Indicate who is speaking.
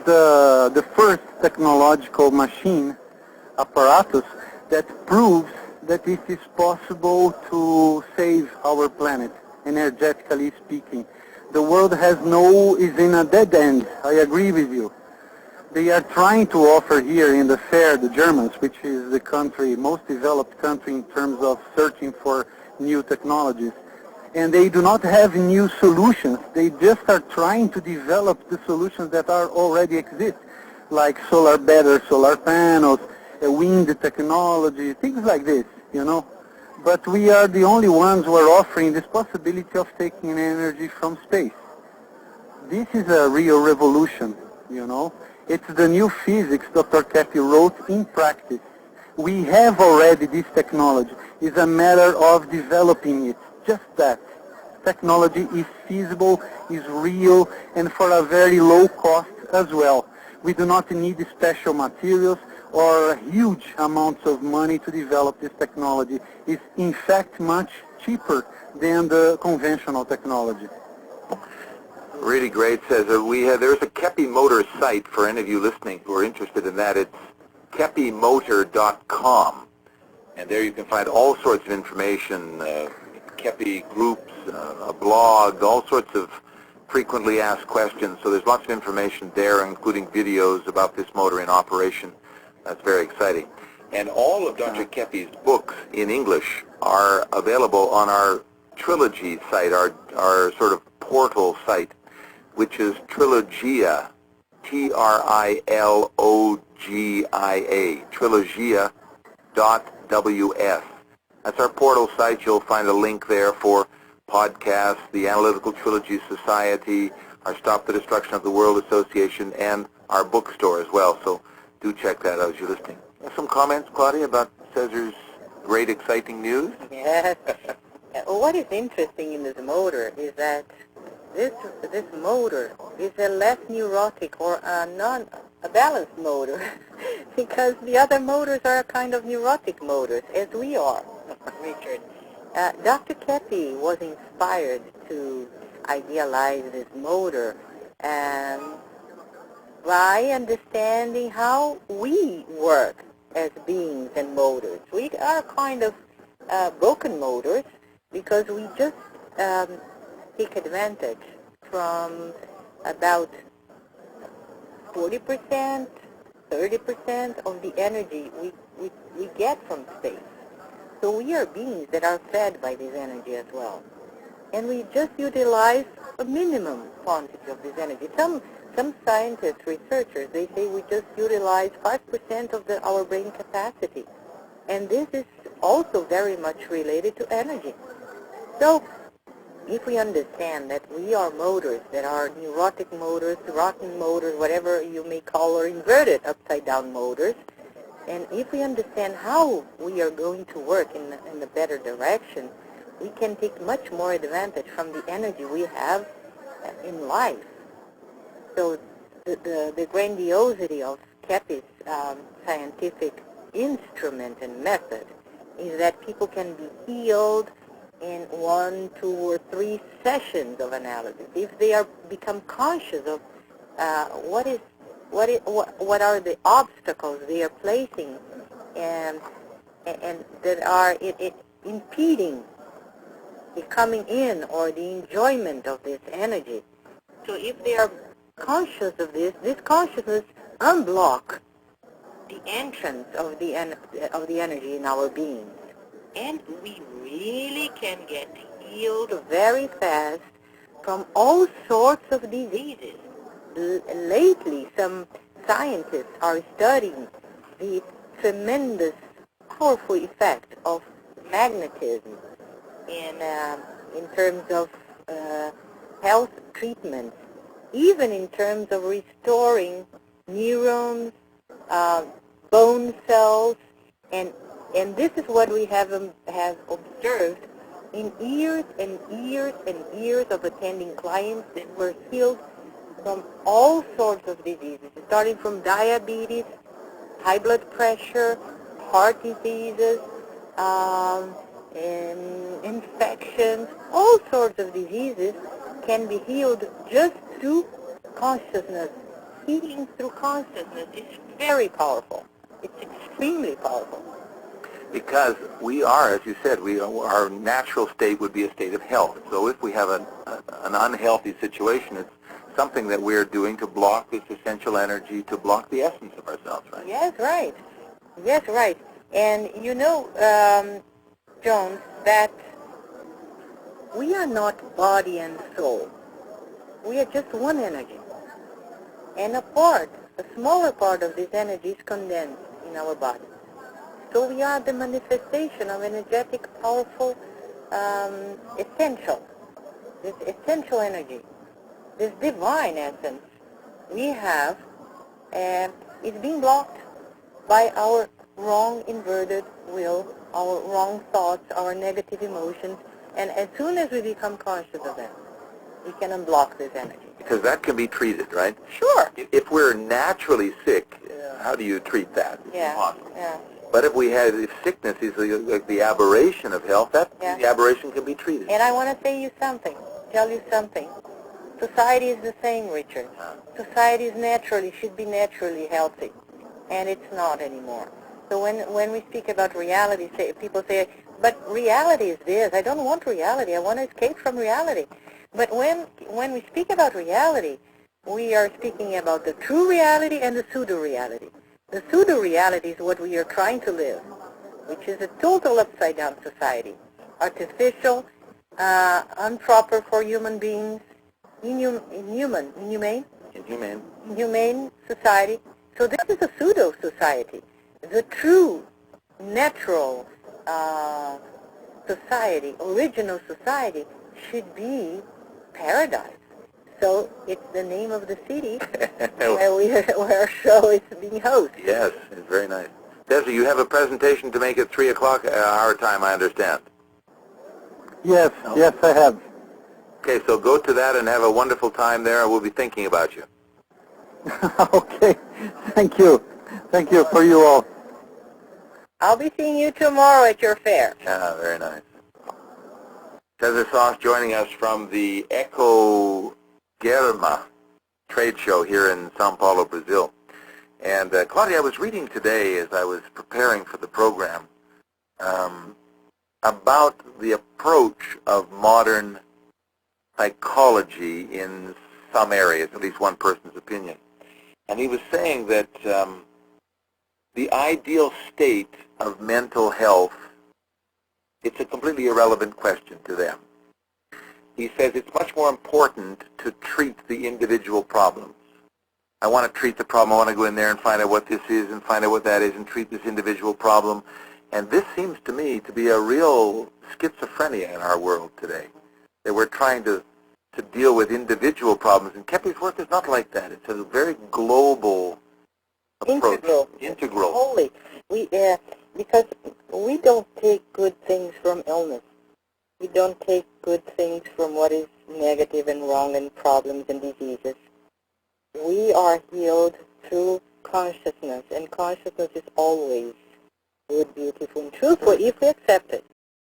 Speaker 1: the first technological machine apparatus that proves that it is possible to save our planet, energetically speaking. The world is in a dead end. I agree with you. They are trying to offer here in the fair, the Germans, which is the most developed country in terms of searching for new technologies. And they do not have new solutions. They just are trying to develop the solutions that already exist, like better solar panels, wind technology, things like this, you know. But we are the only ones who are offering this possibility of taking energy from space. This is a real revolution, you know. It's the new physics Dr. Keppe wrote in practice. We have already this technology. It's a matter of developing it. Just that. Technology is feasible, is real, and for a very low cost as well. We do not need special materials or huge amounts of money to develop this technology. It's in fact much cheaper than the conventional technology.
Speaker 2: Really great, Cesar. There's a Keppe Motor site for any of you listening who are interested in that. It's keppemotor.com, and there you can find all sorts of information, Keppe groups, a blog, all sorts of frequently asked questions. So there's lots of information there, including videos about this motor in operation. That's very exciting. And all of Dr. Keppe's books in English are available on our Trilogy site, our sort of portal site, which is Trilogia, Trilogia, trilogia.ws. That's our portal site. You'll find a link there for podcasts, the Analytical Trilogy Society, our Stop the Destruction of the World Association, and our bookstore as well. So do check that out as you're listening. Some comments, Claudia, about Cesar's great, exciting news?
Speaker 3: Yes. What is interesting in this motor is that this motor is a less neurotic or a balanced motor because the other motors are a kind of neurotic motors, as we are, Richard. Dr. Keppe was inspired to idealize this motor by understanding how we work as beings and motors. We are kind of broken motors because we just take advantage from about 40%, 30% of the energy we get from space. So we are beings that are fed by this energy as well. And we just utilize a minimum quantity of this energy. Some scientists, researchers, they say we just utilize 5% of our brain capacity. And this is also very much related to energy. So if we understand that we are motors that are neurotic motors, rotten motors, whatever you may call, or inverted upside-down motors, and if we understand how we are going to work in a better direction, we can take much more advantage from the energy we have in life. So the grandiosity of Keppe's scientific instrument and method is that people can be healed in 1, 2, or 3 sessions of analysis if they become conscious of what are the obstacles they are placing and that are impeding the coming in or the enjoyment of this energy. So if they are conscious of this consciousness unblock the entrance of the energy in our beings. And we really can get healed very fast from all sorts of diseases. Lately, some scientists are studying the tremendous, powerful effect of magnetism in terms of health treatments, even in terms of restoring neurons, bone cells, and this is what we have observed in years and years and years of attending clients that were healed from all sorts of diseases, starting from diabetes, high blood pressure, heart diseases, infections, all sorts of diseases can be healed just through consciousness healing through consciousness is very powerful. It's extremely powerful.
Speaker 2: Because we are, as you said, our natural state would be a state of health. So if we have an unhealthy situation, it's something that we're doing to block this essential energy, to block the essence of ourselves, right?
Speaker 3: Yes, right. Yes, right. And you know, Jones, that we are not body and soul. We are just one energy. And a smaller part of this energy is condensed in our body. So we are the manifestation of energetic, powerful, essential, this essential energy, this divine essence we have, is being blocked by our wrong inverted will, our wrong thoughts, our negative emotions, and as soon as we become conscious of them, we can unblock this energy.
Speaker 2: Because that can be treated, right?
Speaker 3: Sure.
Speaker 2: If we're naturally sick, how do you treat that? It's impossible.
Speaker 3: Yeah.
Speaker 2: But if sickness is like the aberration of health, the aberration can be treated.
Speaker 3: And I want to tell you something. Society is the same, Richard. Society is should be naturally healthy, and it's not anymore. So when we speak about reality, people say, but reality is this. I don't want reality. I want to escape from reality. But when we speak about reality, we are speaking about the true reality and the pseudo-reality. The pseudo-reality is what we are trying to live, which is a total upside-down society. Artificial, improper for human beings, inhumane society. So this is a pseudo-society. The true, natural society, original society, should be paradise. So it's the name of the city where our show is being hosted.
Speaker 2: Yes, it's very nice. Cesar, you have a presentation to make at 3 o'clock our time, I understand.
Speaker 1: Yes, yes, I have.
Speaker 2: Okay, so go to that and have a wonderful time there, and we'll be thinking about you.
Speaker 1: Okay, thank you. Thank you for you all.
Speaker 3: I'll be seeing you tomorrow at your fair.
Speaker 2: Yeah, very nice. Cesar Sauce joining us from the ecological trade show here in São Paulo, Brazil. And Claudia, I was reading today as I was preparing for the program about the approach of modern psychology in some areas, at least one person's opinion. And he was saying that the ideal state of mental health, it's a completely irrelevant question to them. He says it's much more important to treat the individual problems. I want to treat the problem. I want to go in there and find out what this is and find out what that is and treat this individual problem. And this seems to me to be a real schizophrenia in our world today, that we're trying to deal with individual problems. And Keppe's work is not like that. It's a very global approach. Integral.
Speaker 3: Wholly. Because we don't take good things from illness. We don't take good things from what is negative and wrong and problems and diseases. We are healed through consciousness, and consciousness is always good, beautiful, and truthful if we accept it.